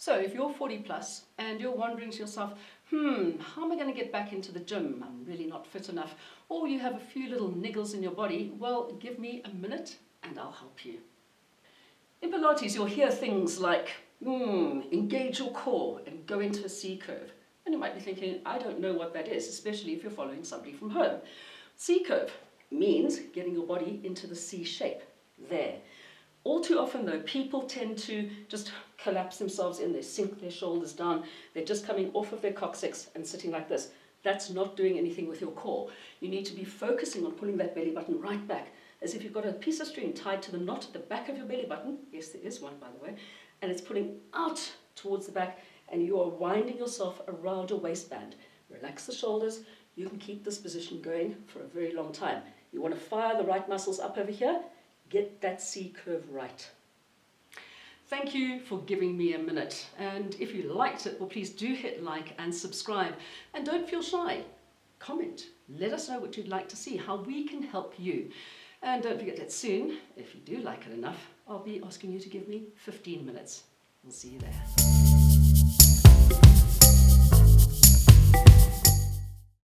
So if you're 40 plus and you're wondering to yourself, how am I going to get back into the gym? I'm really not fit enough. Or you have a few little niggles in your body, well, give me a minute and I'll help you. In Pilates, you'll hear things like, engage your core and go into a C curve. And you might be thinking, I don't know what that is, especially if you're following somebody from home. C curve means getting your body into the C shape, there. All too often though, people tend to just collapse themselves in, they sink their shoulders down, they're just coming off of their coccyx and sitting like this. That's not doing anything with your core. You need to be focusing on pulling that belly button right back, as if you've got a piece of string tied to the knot at the back of your belly button, yes there is one by the way, and it's pulling out towards the back and you are winding yourself around your waistband. Relax the shoulders, you can keep this position going for a very long time. You want to fire the right muscles up over here, get that C curve right. Thank you for giving me a minute, and if you liked it, well please do hit like and subscribe, and don't feel shy. Comment, let us know what you'd like to see, how we can help you. And don't forget that soon, if you do like it enough, I'll be asking you to give me 15 minutes. We'll see you there.